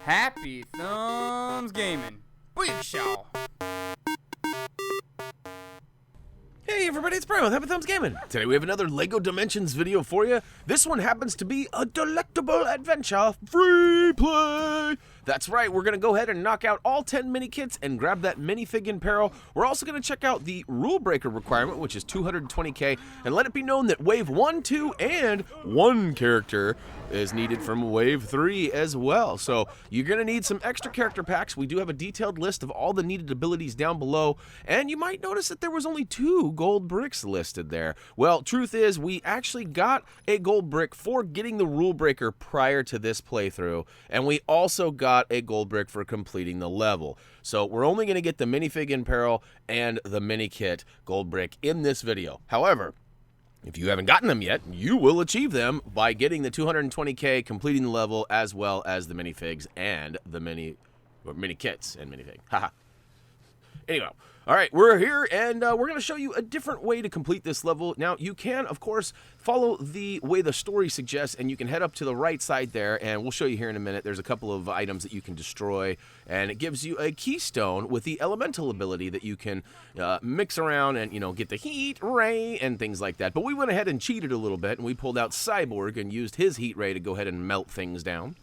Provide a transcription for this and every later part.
Happy Thumbs Gaming. Big Shaw. Hey everybody, it's Brian with Happy Thumbs Gaming. Today we have another LEGO Dimensions video for you. This one happens to be a delectable adventure free play. That's right, we're going to go ahead and knock out all 10 mini kits and grab that minifig in peril. We're also going to check out the rule breaker requirement, which is 220k, and let it be known that wave 1, 2, and 1 character is needed from wave 3 as well. So you're going to need some extra character packs. We do have a detailed list of all the needed abilities down below, and you might notice that there was only 2 gold bricks listed there. Well, truth is, we actually got a gold brick for getting the rule breaker prior to this playthrough, and we also got a gold brick for completing the level. So we're only going to get the minifig in peril and the mini kit gold brick in this video. However, if you haven't gotten them yet, you will achieve them by getting the 220k, completing the level, as well as the minifigs and the mini kits and minifig. Haha. Anyway, all right, we're here, and we're going to show you a different way to complete this level. Now, you can, of course, follow the way the story suggests, and you can head up to the right side there, and we'll show you here in a minute. There's a couple of items that you can destroy, and it gives you a keystone with the elemental ability that you can mix around and, you know, get the heat ray and things like that. But we went ahead and cheated a little bit, and we pulled out Cyborg and used his heat ray to go ahead and melt things down.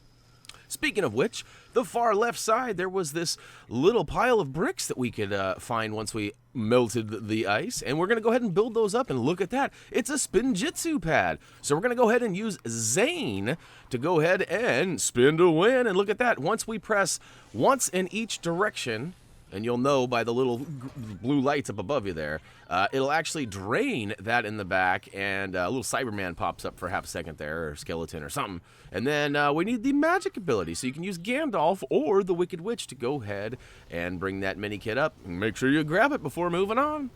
Speaking of which, the far left side, there was this little pile of bricks that we could find once we melted the ice, and we're going to go ahead and build those up, and look at that. It's a Spinjitzu pad. So we're going to go ahead and use Zane to go ahead and spin to win, and look at that. Once we press once in each direction, and you'll know by the little blue lights up above you there, it'll actually drain that in the back, and a little Cyberman pops up for half a second there, or skeleton or something. And then we need the magic ability, so you can use Gandalf or the Wicked Witch to go ahead and bring that mini kit up. And make sure you grab it before moving on.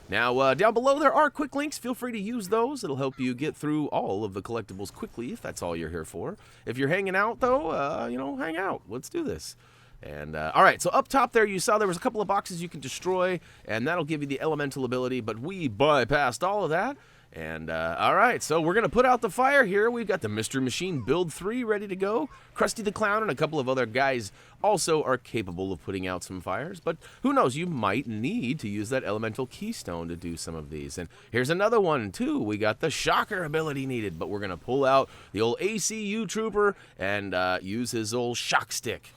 Now, down below there are quick links. Feel free to use those. It'll help you get through all of the collectibles quickly, if that's all you're here for. If you're hanging out, though, you know, hang out. Let's do this. And, all right, so up top there, you saw there was a couple of boxes you can destroy, and that'll give you the elemental ability, but we bypassed all of that. And, all right, so we're going to put out the fire here. We've got the Mystery Machine Build 3 ready to go. Krusty the Clown and a couple of other guys also are capable of putting out some fires, but who knows, you might need to use that elemental keystone to do some of these. And here's another one, too. We got the Shocker ability needed, but we're going to pull out the old ACU Trooper and use his old shock stick.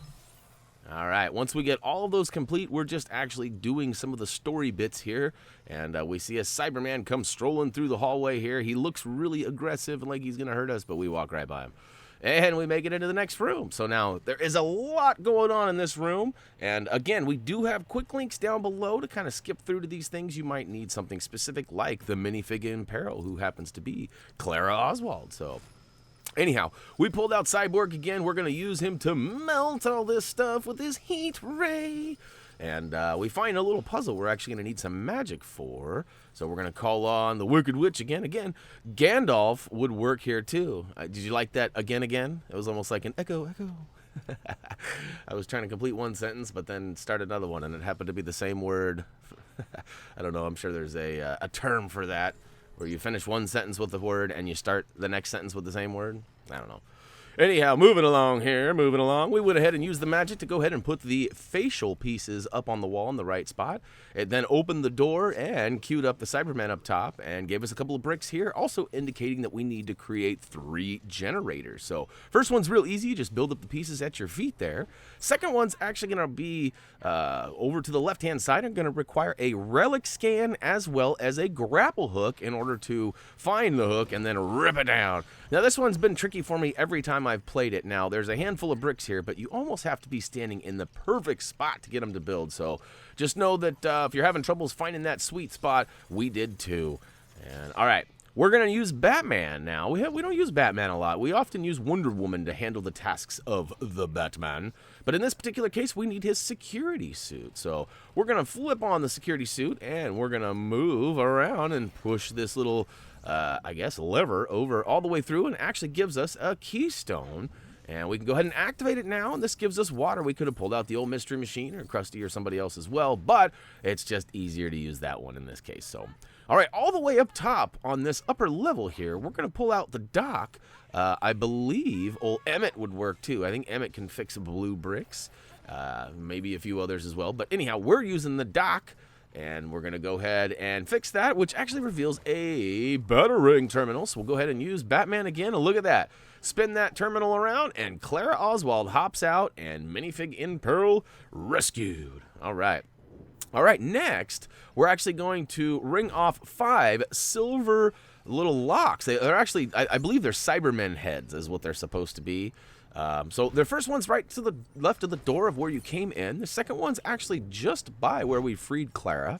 All right, once we get all of those complete, we're just actually doing some of the story bits here, and we see a Cyberman come strolling through the hallway here. He looks really aggressive and like he's going to hurt us, but we walk right by him. And we make it into the next room. So now there is a lot going on in this room, and again, we do have quick links down below to kind of skip through to these things. You might need something specific like the minifig in peril, who happens to be Clara Oswald, so... Anyhow, we pulled out Cyborg again. We're going to use him to melt all this stuff with his heat ray. And we find a little puzzle we're actually going to need some magic for. So we're going to call on the Wicked Witch again. Again, Gandalf would work here too. Did you like that again? It was almost like an echo. I was trying to complete one sentence, but then start another one, and it happened to be the same word. I don't know. I'm sure there's a term for that, where you finish one sentence with the word and you start the next sentence with the same word. I don't know. Anyhow, moving along. We went ahead and used the magic to go ahead and put the facial pieces up on the wall in the right spot. It then opened the door and queued up the Cyberman up top and gave us a couple of bricks here, also indicating that we need to create 3 generators. So first one's real easy. You just build up the pieces at your feet there. Second one's actually going to be over to the left-hand side. I'm going to require a relic scan as well as a grapple hook in order to find the hook and then rip it down. Now, this one's been tricky for me every time I've played it. Now, there's a handful of bricks here, but you almost have to be standing in the perfect spot to get them to build. So just know that if you're having troubles finding that sweet spot, we did too. And all right, we're going to use Batman now. We don't use Batman a lot. We often use Wonder Woman to handle the tasks of the Batman. But in this particular case, we need his security suit. So we're going to flip on the security suit, and we're going to move around and push this little... I guess, lever over all the way through, and actually gives us a keystone. And we can go ahead and activate it now, and this gives us water. We could have pulled out the old Mystery Machine or Krusty or somebody else as well, but it's just easier to use that one in this case. So, all right, all the way up top on this upper level here, we're going to pull out the dock I believe old Emmett would work too. I think Emmett can fix blue bricks. Maybe a few others as well. But anyhow, we're using the dock, and we're going to go ahead and fix that, which actually reveals a battering terminal. So we'll go ahead and use Batman again. And look at that. Spin that terminal around, and Clara Oswald hops out, and Minifig in Peril rescued. All right. All right, next, we're actually going to ring off 5 silver little locks. They're actually, I believe they're Cybermen heads is what they're supposed to be. So the first one's right to the left of the door of where you came in. The second one's actually just by where we freed Clara.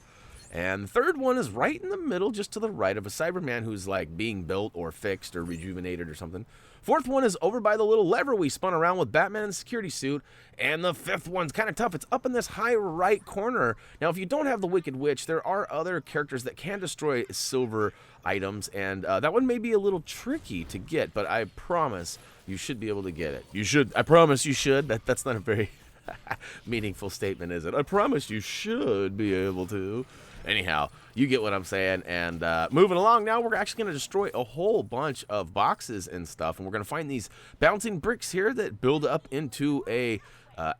And the third one is right in the middle, just to the right of a Cyberman who's like being built or fixed or rejuvenated or something. Fourth one is over by the little lever we spun around with Batman in the security suit. And the fifth one's kind of tough. It's up in this high right corner. Now, if you don't have the Wicked Witch, there are other characters that can destroy silver items. And that one may be a little tricky to get, but I promise you should be able to get it. You should. I promise you should. That's not a very meaningful statement, is it? I promise you should be able to. Anyhow, you get what I'm saying. And moving along now, we're actually going to destroy a whole bunch of boxes and stuff. And we're going to find these bouncing bricks here that build up into a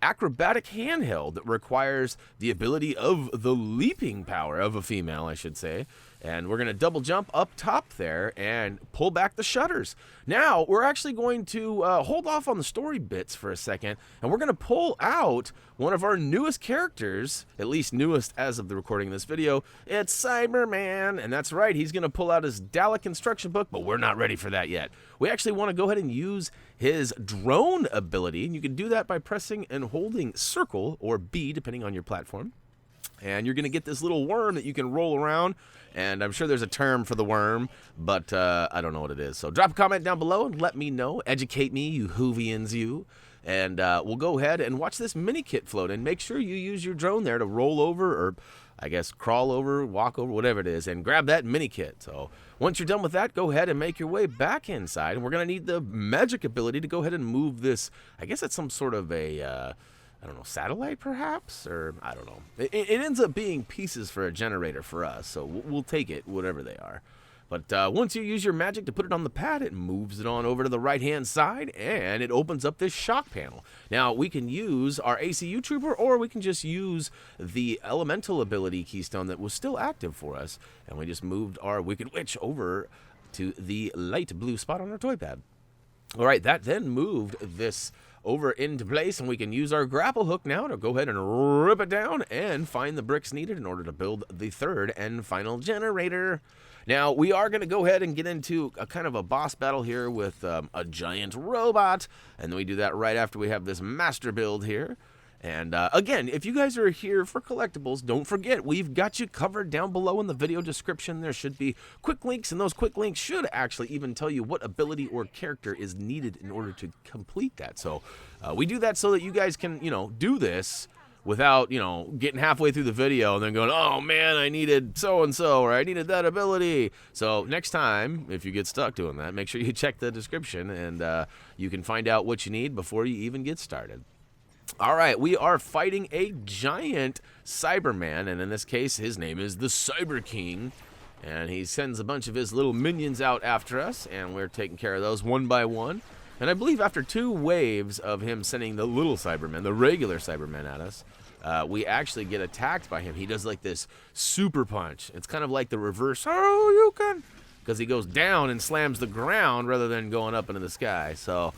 acrobatic handheld that requires the ability of the leaping power of a female, I should say. And we're going to double jump up top there and pull back the shutters. Now, we're actually going to hold off on the story bits for a second, and we're going to pull out one of our newest characters, at least newest as of the recording of this video. It's Cyberman, and that's right, he's going to pull out his Dalek instruction book, but we're not ready for that yet. We actually want to go ahead and use his drone ability, and you can do that by pressing and holding circle, or B, depending on your platform. And you're going to get this little worm that you can roll around. And I'm sure there's a term for the worm, but I don't know what it is. So drop a comment down below and let me know. Educate me, you Whovians, you. And we'll go ahead and watch this mini kit float. And make sure you use your drone there to roll over, or I guess crawl over, walk over, whatever it is, and grab that mini kit. So once you're done with that, go ahead and make your way back inside. And we're going to need the magic ability to go ahead and move this. I guess it's some sort of a I don't know, satellite perhaps? Or I don't know. It ends up being pieces for a generator for us, so we'll take it, whatever they are. But once you use your magic to put it on the pad, it moves it on over to the right-hand side, and it opens up this shock panel. Now, we can use our ACU Trooper, or we can just use the Elemental ability keystone that was still active for us, and we just moved our Wicked Witch over to the light blue spot on our toy pad. All right, that then moved this over into place, and we can use our grapple hook now to go ahead and rip it down and find the bricks needed in order to build the third and final generator. Now, we are going to go ahead and get into a kind of a boss battle here with a giant robot, and then we do that right after we have this master build here. And again, if you guys are here for collectibles, don't forget, we've got you covered down below in the video description. There should be quick links, and those quick links should actually even tell you what ability or character is needed in order to complete that. So we do that so that you guys can, do this without, getting halfway through the video and then going, oh man, I needed so-and-so, or I needed that ability. So next time, if you get stuck doing that, make sure you check the description, and you can find out what you need before you even get started. All right, we are fighting a giant Cyberman, and in this case, his name is the Cyber King, and he sends a bunch of his little minions out after us, and we're taking care of those one by one. And I believe after 2 waves of him sending the little Cybermen, the regular Cybermen at us, we actually get attacked by him. He does like this super punch. It's kind of like the reverse, oh, you can, because he goes down and slams the ground rather than going up into the sky. So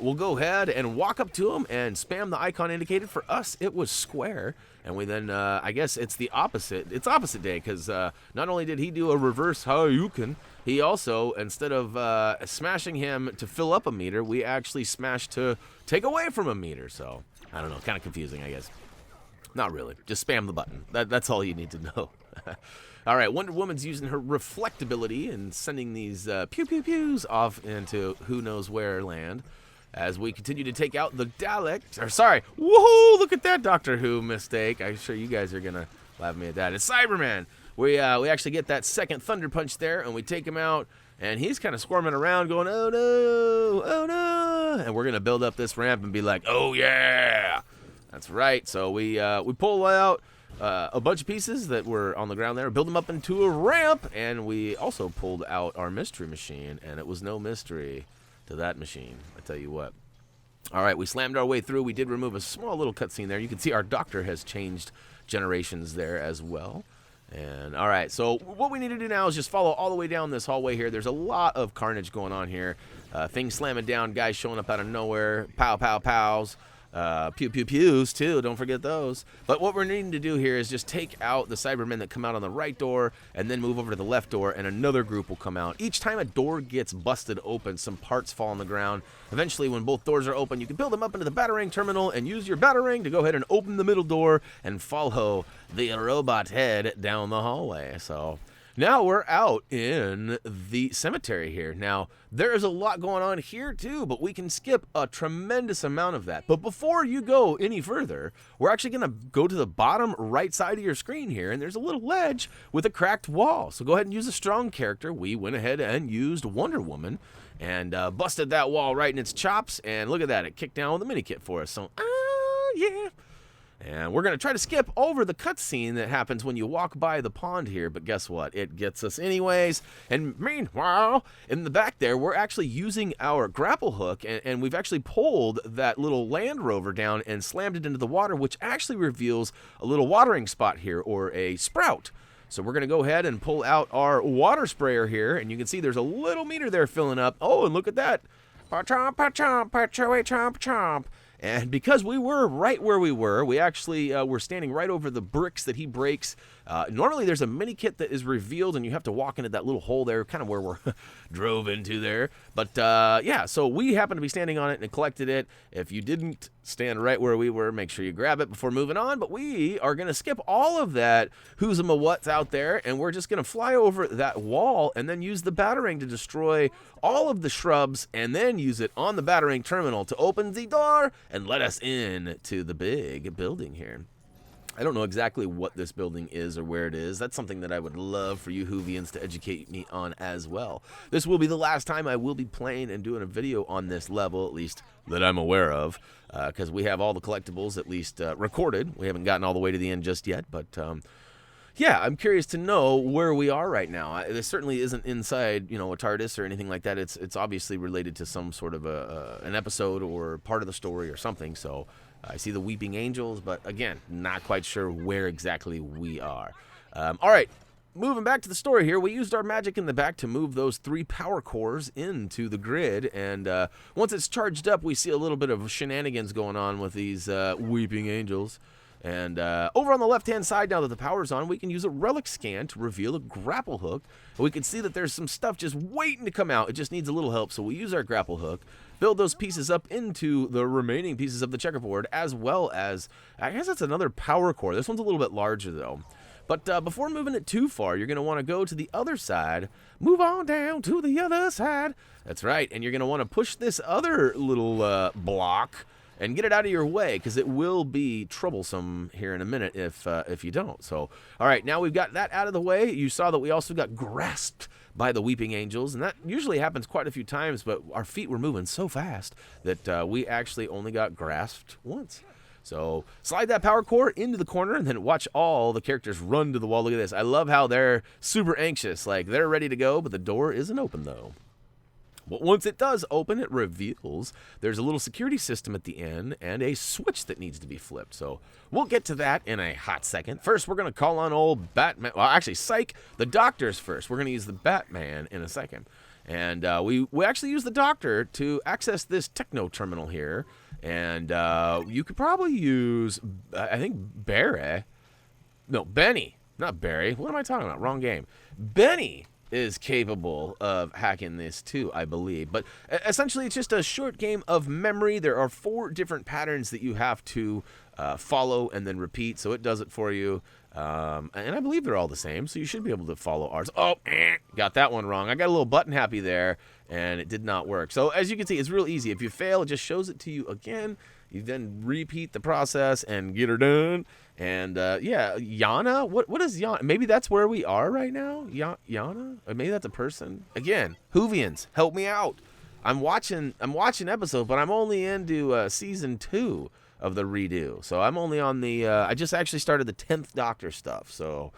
we'll go ahead and walk up to him and spam the icon indicated. For us, it was square. And we then, I guess it's the opposite. It's opposite day, because not only did he do a reverse Hadouken, he also, instead of smashing him to fill up a meter, we actually smashed to take away from a meter. So, I don't know, kind of confusing, I guess. Not really. Just spam the button. That's all you need to know. All right, Wonder Woman's using her reflectability and sending these pew-pew-pews off into who knows where land as we continue to take out the Daleks. Or sorry, woohoo, look at that Doctor Who mistake. I'm sure you guys are going to laugh at me at that. It's Cyberman. We actually get that second Thunder Punch there, and we take him out, and he's kind of squirming around going, oh no, oh no. And we're going to build up this ramp and be like, oh yeah. That's right. So we pull out a bunch of pieces that were on the ground there, build them up into a ramp, and we also pulled out our mystery machine, and it was no mystery. to that machine, I tell you what. All right, we slammed our way through. We did remove a small little cutscene there. You can see our doctor has changed generations there as well. And all right, so what we need to do now is just follow all the way down this hallway here. There's a lot of carnage going on here. Things slamming down, guys showing up out of nowhere. Pow, pow, pows. Pew, pew, pews, too. Don't forget those. But what we're needing to do here is just take out the Cybermen that come out on the right door and then move over to the left door, and another group will come out. Each time a door gets busted open, some parts fall on the ground. Eventually, when both doors are open, you can build them up into the Batarang terminal and use your Batarang to go ahead and open the middle door and follow the robot head down the hallway. So now we're out in the cemetery here. Now, there is a lot going on here too, but we can skip a tremendous amount of that. But before you go any further, we're actually going to go to the bottom right side of your screen here, and there's a little ledge with a cracked wall. So go ahead and use a strong character. We went ahead and used Wonder Woman and busted that wall right in its chops, and look at that. It kicked down with a mini kit for us. So, yeah. And we're going to try to skip over the cutscene that happens when you walk by the pond here, but guess what? It gets us anyways. And meanwhile, in the back there, we're actually using our grapple hook, and we've actually pulled that little Land Rover down and slammed it into the water, which actually reveals a little watering spot here, or a sprout. So we're going to go ahead and pull out our water sprayer here, and you can see there's a little meter there filling up. Oh, and look at that. Pa-chomp, pa-chomp, pa-choy, chomp, chomp. And because we were right where we were, we actually were standing right over the bricks that he breaks. Normally there's a mini kit that is revealed, and you have to walk into that little hole there, kind of where we're drove into there. But yeah, so we happened to be standing on it and collected it. If you didn't stand right where we were, make sure you grab it before moving on. But we are going to skip all of that who's a what's out there, and we're just going to fly over that wall and then use the Batarang to destroy all of the shrubs, and then use it on the Batarang terminal to open the door and let us in to the big building here. I don't know exactly what this building is or where it is. That's something that I would love for you Whovians to educate me on as well. This will be the last time I will be playing and doing a video on this level, at least that I'm aware of, because we have all the collectibles at least recorded. We haven't gotten all the way to the end just yet, but yeah, I'm curious to know where we are right now. This certainly isn't inside, a TARDIS or anything like that. It's obviously related to some sort of an episode or part of the story or something. So I see the Weeping Angels, but again, not quite sure where exactly we are. All right, moving back to the story here, we used our magic in the back to move those 3 power cores into the grid, and once it's charged up, we see a little bit of shenanigans going on with these Weeping Angels. And over on the left-hand side, now that the power's on, we can use a relic scan to reveal a grapple hook. And we can see that there's some stuff just waiting to come out. It just needs a little help, so we use our grapple hook, build those pieces up into the remaining pieces of the checkerboard, as well as, I guess that's another power core. This one's a little bit larger, though. But before moving it too far, you're going to want to go to the other side, move on down to the other side. That's right, and you're going to want to push this other little block and get it out of your way, because it will be troublesome here in a minute if you don't. So, all right, now we've got that out of the way. You saw that we also got grasped by the Weeping Angels, and that usually happens quite a few times, but our feet were moving so fast that we actually only got grasped once. So slide that power core into the corner, and then watch all the characters run to the wall. Look at this. I love how they're super anxious. Like, they're ready to go, but the door isn't open, though. But once it does open, it reveals there's a little security system at the end and a switch that needs to be flipped. So we'll get to that in a hot second. First, we're going to call on old Batman. Well, actually, psych, the doctors first. We're going to use the Batman in a second. And we actually use the doctor to access this techno terminal here. And you could probably use, I think, Barry. No, Benny. Not Barry. What am I talking about? Wrong game. Benny is capable of hacking this too, I believe. But essentially, it's just a short game of memory. There are 4 different patterns that you have to follow and then repeat, so it does it for you. And I believe they're all the same, so you should be able to follow ours. Oh, got that one wrong. I got a little button happy there, and it did not work. So as you can see, it's real easy. If you fail, it just shows it to you again. You then repeat the process and get her done. And yeah, Yana, what is Yana? Maybe that's where we are right now. Yana, or maybe that's a person. Again, Whovians, help me out. I'm watching episodes, but I'm only into season 2 of the redo. So I'm only on the. I just actually started the 10th Doctor stuff. So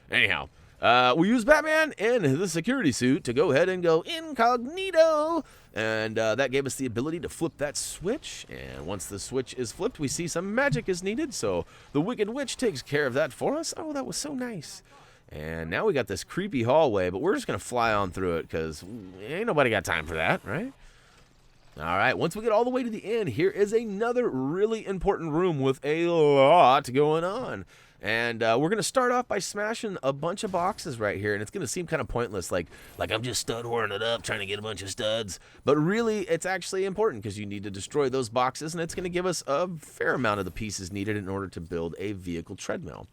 anyhow, We use Batman in the security suit to go ahead and go incognito. And that gave us the ability to flip that switch. And once the switch is flipped, we see some magic is needed. So the Wicked Witch takes care of that for us. Oh, that was so nice. And now we got this creepy hallway, but we're just going to fly on through it because ain't nobody got time for that, right? All right, once we get all the way to the end, here is another really important room with a lot going on. And we're going to start off by smashing a bunch of boxes right here, and it's going to seem kind of pointless, like I'm just stud whoring it up, trying to get a bunch of studs. But really, it's actually important because you need to destroy those boxes, and it's going to give us a fair amount of the pieces needed in order to build a vehicle treadmill.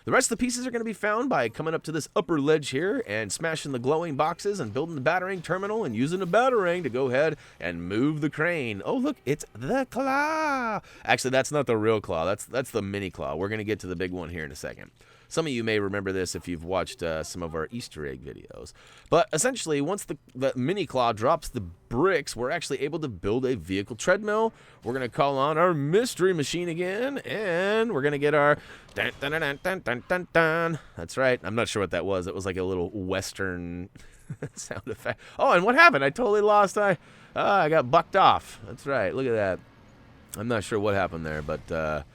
The rest of the pieces are going to be found by coming up to this upper ledge here and smashing the glowing boxes and building the battering terminal and using the battering to go ahead and move the crane. Oh, look, it's the claw. Actually, that's not the real claw. That's the mini claw. We're going to get to the big one here in a second. Some of you may remember this if you've watched some of our Easter egg videos. But essentially, once the mini claw drops the bricks, we're actually able to build a vehicle treadmill. We're going to call on our mystery machine again, and we're going to get our dun, dun, dun, dun, dun, dun, dun, dun. That's right. I'm not sure what that was. It was like a little Western sound effect. Oh, and what happened? I totally lost. I got bucked off. That's right. Look at that. I'm not sure what happened there, but...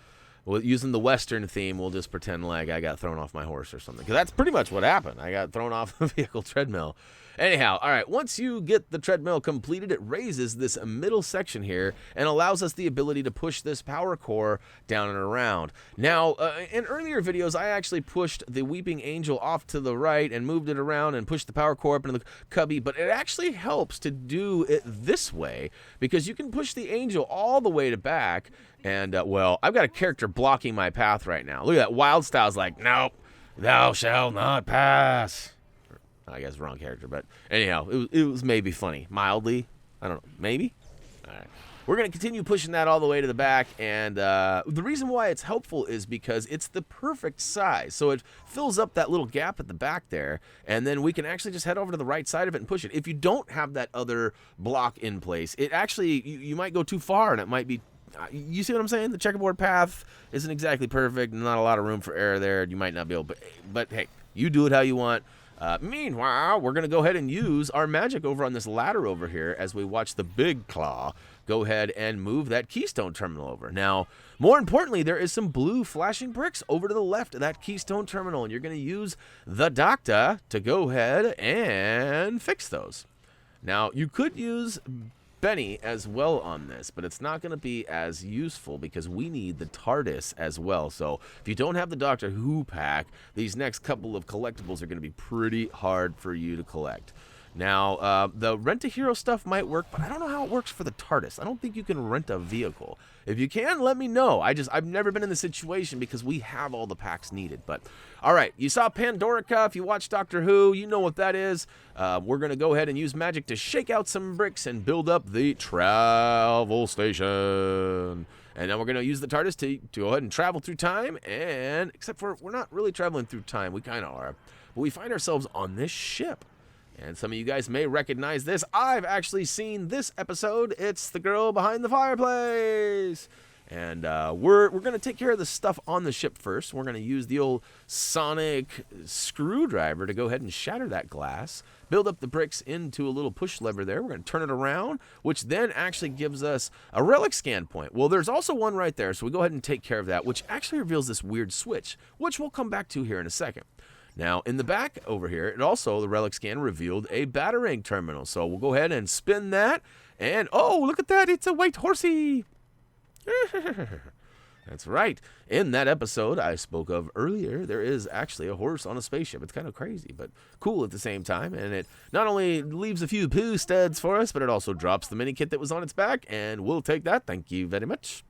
well, using the Western theme, we'll just pretend like I got thrown off my horse or something. Because that's pretty much what happened. I got thrown off the vehicle treadmill. Anyhow, all right, once you get the treadmill completed, it raises this middle section here and allows us the ability to push this power core down and around. Now, in earlier videos, I actually pushed the Weeping Angel off to the right and moved it around and pushed the power core up into the cubby, but it actually helps to do it this way because you can push the Angel all the way to back. And, well, I've got a character blocking my path right now. Look at that. Wild Style's like, nope, thou shalt not pass. I guess wrong character, but anyhow, it was maybe funny. Mildly. I don't know. Maybe? All right. We're going to continue pushing that all the way to the back, and the reason why it's helpful is because it's the perfect size. So it fills up that little gap at the back there, and then we can actually just head over to the right side of it and push it. If you don't have that other block in place, it actually, you might go too far, and it might be, you see what I'm saying? The checkerboard path isn't exactly perfect, not a lot of room for error there. You might not be able, but hey, you do it how you want. Meanwhile, we're going to go ahead and use our magic over on this ladder over here as we watch the big claw go ahead and move that keystone terminal over. Now, more importantly, there is some blue flashing bricks over to the left of that keystone terminal, and you're going to use the doctor to go ahead and fix those. Now, you could use Benny as well on this, but it's not going to be as useful because we need the TARDIS as well. So if you don't have the Doctor Who pack, these next couple of collectibles are going to be pretty hard for you to collect. Now, the rent-a-hero stuff might work, but I don't know how it works for the TARDIS. I don't think you can rent a vehicle. If you can, let me know. I've never been in this situation because we have all the packs needed. But, all right, you saw Pandorica. If you watch Doctor Who, you know what that is. We're going to go ahead and use magic to shake out some bricks and build up the travel station. And then we're going to use the TARDIS to go ahead and travel through time. And, except for we're not really traveling through time. We kind of are. But we find ourselves on this ship. And some of you guys may recognize this. I've actually seen this episode. It's The Girl Behind the Fireplace. And we're going to take care of the stuff on the ship first. We're going to use the old sonic screwdriver to go ahead and shatter that glass, build up the bricks into a little push lever there. We're going to turn it around, which then actually gives us a relic scan point. Well, there's also one right there, so we go ahead and take care of that, which actually reveals this weird switch, which we'll come back to here in a second. Now, in the back over here, it also, the relic scan revealed a battering terminal. So we'll go ahead and spin that. And, oh, look at that. It's a white horsey. That's right. In that episode I spoke of earlier, there is actually a horse on a spaceship. It's kind of crazy, but cool at the same time. And it not only leaves a few poo studs for us, but it also drops the mini kit that was on its back. And we'll take that. Thank you very much.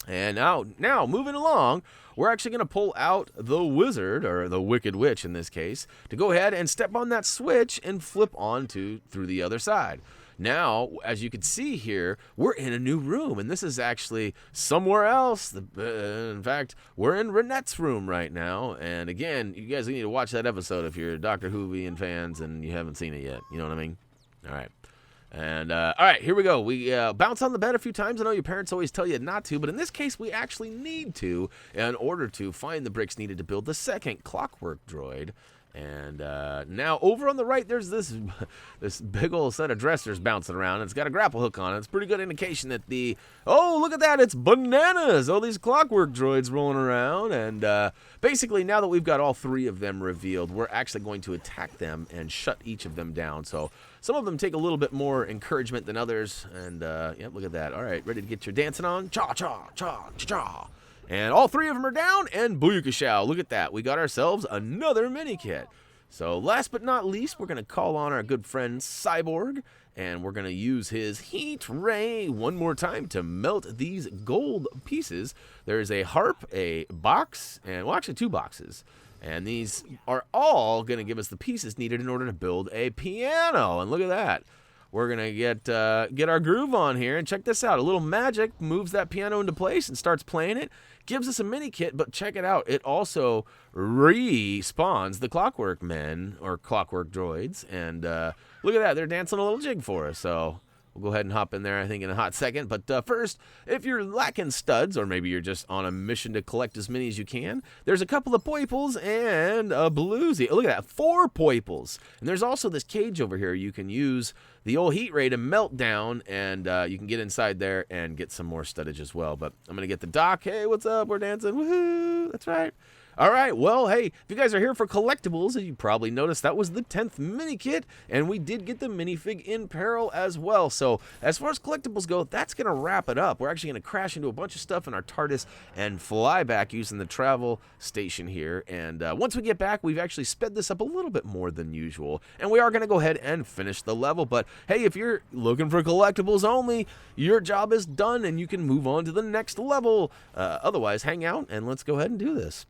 And now, moving along, we're actually going to pull out the wizard, or the Wicked Witch in this case, to go ahead and step on that switch and flip on through the other side. Now, as you can see here, we're in a new room, and this is actually somewhere else. In fact, we're in Renette's room right now, and again, you guys need to watch that episode if you're Doctor Whovian fans and you haven't seen it yet. You know what I mean? All right. And, all right, here we go. We bounce on the bed a few times. I know your parents always tell you not to, but in this case, we actually need to in order to find the bricks needed to build the second clockwork droid. And now over on the right, there's this big old set of dressers bouncing around. It's got a grapple hook on it. It's a pretty good indication that oh, look at that. It's bananas. All these clockwork droids rolling around. And basically, now that we've got all 3 of them revealed, we're actually going to attack them and shut each of them down. So some of them take a little bit more encouragement than others. And, yeah, look at that. All right, ready to get your dancing on? Cha-cha, cha-cha-cha. And all 3 of them are down, and booyakashow. Look at that. We got ourselves another mini-kit. So last but not least, we're going to call on our good friend Cyborg, and we're going to use his heat ray one more time to melt these gold pieces. There's a harp, a box, and, well, actually 2 boxes. And these are all going to give us the pieces needed in order to build a piano. And look at that. We're going to get our groove on here, and check this out. A little magic moves that piano into place and starts playing it. Gives us a mini kit, but check it out. It also respawns the clockwork men, or clockwork droids. And look at that. They're dancing a little jig for us. So we'll go ahead and hop in there, I think, in a hot second. But first, if you're lacking studs, or maybe you're just on a mission to collect as many as you can, there's a couple of poiples and a bluesy. Look at that, 4 poiples. And there's also this cage over here. You can use the old heat ray to melt down, and you can get inside there and get some more studdage as well. But I'm going to get the dock. Hey, what's up? We're dancing. Woohoo! That's right. All right, well, hey, if you guys are here for collectibles, you probably noticed that was the 10th mini kit, and we did get the minifig in peril as well. So as far as collectibles go, that's going to wrap it up. We're actually going to crash into a bunch of stuff in our TARDIS and fly back using the travel station here. And once we get back, we've actually sped this up a little bit more than usual, and we are going to go ahead and finish the level. But hey, if you're looking for collectibles only, your job is done, and you can move on to the next level. Otherwise, hang out, and let's go ahead and do this.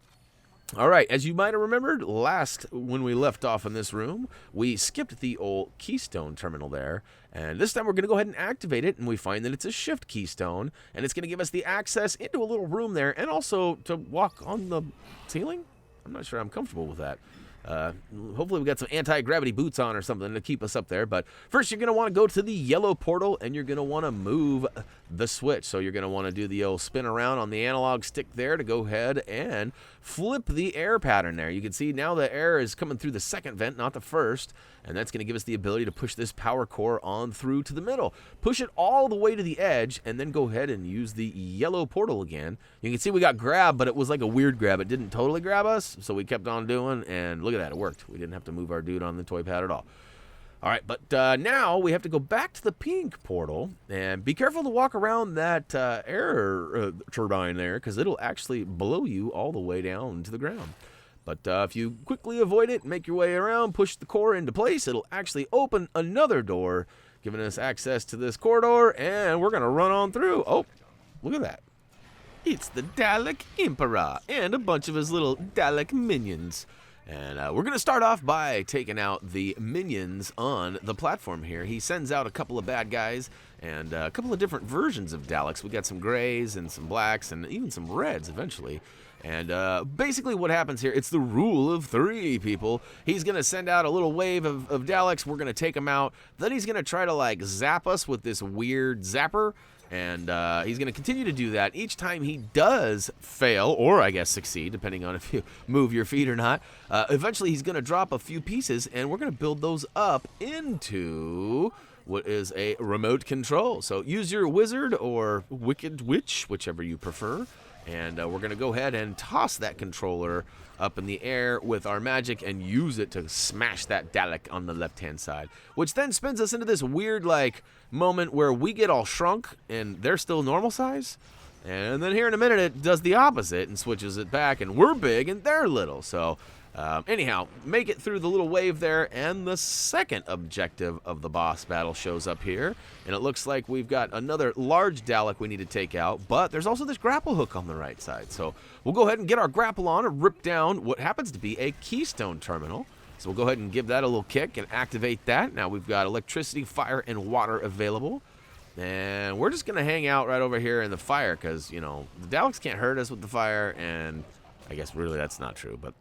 All right, as you might have remembered, when we left off in this room, we skipped the old keystone terminal there, and this time we're going to go ahead and activate it, and we find that it's a shift keystone, and it's going to give us the access into a little room there, and also to walk on the ceiling? I'm not sure I'm comfortable with that. Hopefully we got some anti-gravity boots on or something to keep us up there. But first you're going to want to go to the yellow portal, and you're going to want to move the switch. So you're going to want to do the old spin around on the analog stick there to go ahead and flip the air pattern there. You can see now the air is coming through the second vent, not the first. And that's going to give us the ability to push this power core on through to the middle. Push it all the way to the edge, and then go ahead and use the yellow portal again. You can see we got grabbed, but it was like a weird grab. It didn't totally grab us, so we kept on doing, and look at that, it worked. We didn't have to move our dude on the toy pad at all. All right, but now we have to go back to the pink portal, and be careful to walk around that air turbine there, because it'll actually blow you all the way down to the ground. But if you quickly avoid it, make your way around, push the core into place, it'll actually open another door, giving us access to this corridor, and we're going to run on through. Oh, look at that. It's the Dalek Emperor and a bunch of his little Dalek minions. And we're going to start off by taking out the minions on the platform here. He sends out a couple of bad guys and a couple of different versions of Daleks. We got some grays and some blacks and even some reds eventually. And basically what happens here, it's the rule of 3, people. He's going to send out a little wave of Daleks. We're going to take them out. Then he's going to try to, like, zap us with this weird zapper. And he's going to continue to do that. Each time he does fail, or I guess succeed, depending on if you move your feet or not, eventually he's going to drop a few pieces, and we're going to build those up into what is a remote control. So use your wizard or wicked witch, whichever you prefer. And we're going to go ahead and toss that controller up in the air with our magic and use it to smash that Dalek on the left-hand side. Which then spins us into this weird, like, moment where we get all shrunk and they're still normal size. And then here in a minute it does the opposite and switches it back, and we're big and they're little. So anyhow, make it through the little wave there, and the second objective of the boss battle shows up here. And it looks like we've got another large Dalek we need to take out, but there's also this grapple hook on the right side. So we'll go ahead and get our grapple on and rip down what happens to be a keystone terminal. So we'll go ahead and give that a little kick and activate that. Now we've got electricity, fire, and water available. And we're just going to hang out right over here in the fire because, you know, the Daleks can't hurt us with the fire, and I guess really that's not true, but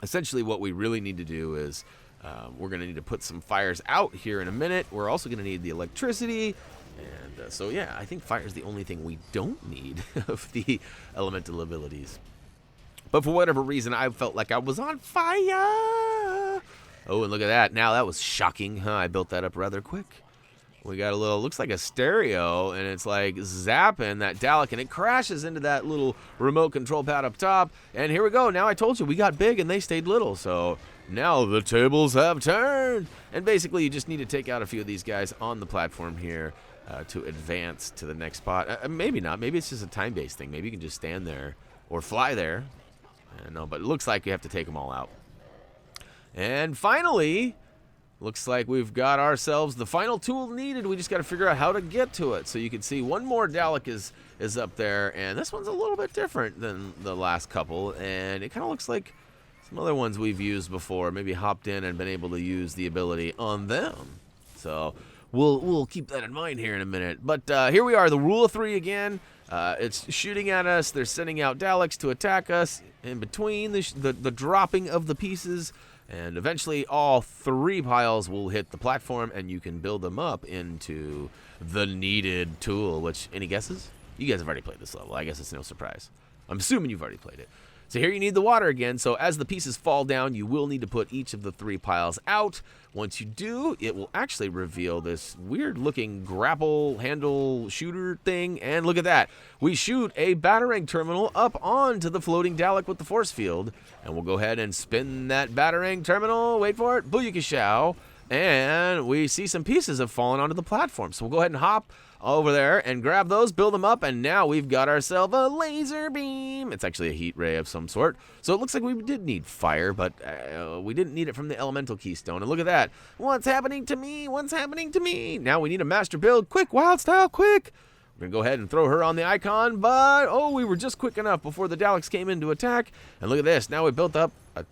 essentially what we really need to do is we're going to need to put some fires out here in a minute. We're also going to need the electricity. And so, yeah, I think fire is the only thing we don't need of the elemental abilities. But for whatever reason, I felt like I was on fire. Oh, and look at that. Now that was shocking, huh? I built that up rather quick. We got a little, looks like a stereo, and it's like zapping that Dalek, and it crashes into that little remote control pad up top. And here we go. Now I told you, we got big and they stayed little. So now the tables have turned. And basically, you just need to take out a few of these guys on the platform here to advance to the next spot. Maybe not. Maybe it's just a time-based thing. Maybe you can just stand there or fly there. I don't know, but it looks like you have to take them all out. And finally, looks like we've got ourselves the final tool needed. We just got to figure out how to get to it. So you can see one more Dalek is up there, and this one's a little bit different than the last couple, and it kind of looks like some other ones we've used before, maybe hopped in and been able to use the ability on them. So we'll keep that in mind here in a minute. But here we are, the rule of three again. It's shooting at us. They're sending out Daleks to attack us in between the dropping of the pieces. And eventually all three piles will hit the platform, and you can build them up into the needed tool, which, any guesses? You guys have already played this level. I guess it's no surprise. I'm assuming you've already played it. So here you need the water again. So as the pieces fall down, you will need to put each of the three piles out. Once you do, it will actually reveal this weird-looking grapple handle shooter thing. And look at that. We shoot a Batarang terminal up onto the floating Dalek with the force field. And we'll go ahead and spin that Batarang terminal. Wait for it. Booyakashow. And we see some pieces have fallen onto the platform. So we'll go ahead and hop over there and grab those, build them up, and now we've got ourselves a laser beam. It's actually a heat ray of some sort. So it looks like we did need fire, but we didn't need it from the elemental keystone. And look at that. What's happening to me? What's happening to me? Now we need a master build. Quick, wild style, quick. We're going to go ahead and throw her on the icon, but, oh, we were just quick enough before the Daleks came in to attack. And look at this. Now we built up a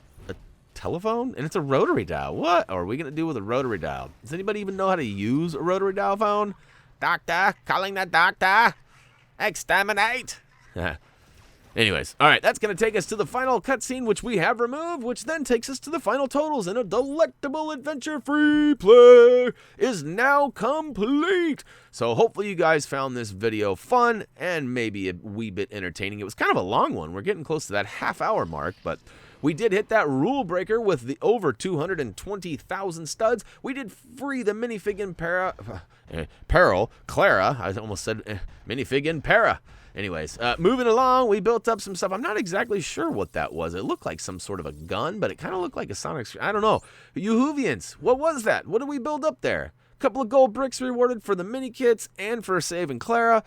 telephone, and it's a rotary dial. What are we going to do with a rotary dial? Does anybody even know how to use a rotary dial phone? Doctor, calling the doctor. Exterminate. Anyways, all right, that's going to take us to the final cutscene, which we have removed, which then takes us to the final totals, and a delectable adventure free play is now complete. So hopefully you guys found this video fun and maybe a wee bit entertaining. It was kind of a long one. We're getting close to that half-hour mark, but we did hit that rule breaker with the over 220,000 studs. We did free the minifig in Peril, Clara. I almost said minifig in Para. Anyways, moving along, we built up some stuff. I'm not exactly sure what that was. It looked like some sort of a gun, but it kind of looked like a sonic. I don't know. Yoohoovians, what was that? What did we build up there? A couple of gold bricks rewarded for the mini kits and for saving Clara.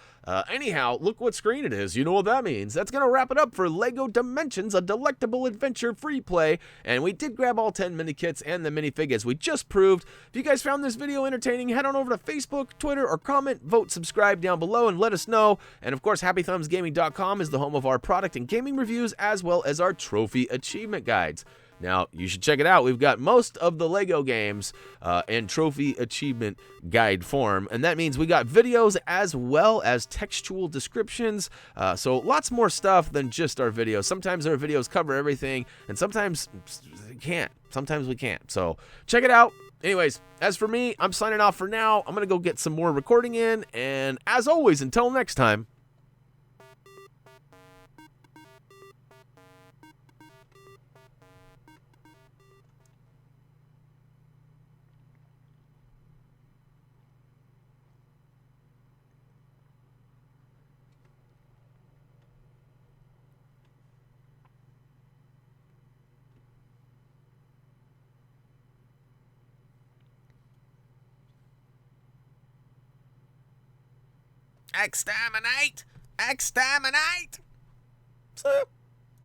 Anyhow, look what screen it is. You know what that means. That's going to wrap it up for LEGO Dimensions, a delectable adventure free play. And we did grab all 10 mini kits and the minifig as we just proved. If you guys found this video entertaining, head on over to Facebook, Twitter, or comment, vote, subscribe down below, and let us know. And of course, HappyThumbsGaming.com is the home of our product and gaming reviews, as well as our trophy achievement guides. Now, you should check it out. We've got most of the LEGO games in trophy achievement guide form, and that means we got videos as well as textual descriptions, so lots more stuff than just our videos. Sometimes our videos cover everything, and sometimes they can't. Sometimes we can't, so check it out. Anyways, as for me, I'm signing off for now. I'm going to go get some more recording in, and as always, until next time, exterminate! Exterminate! So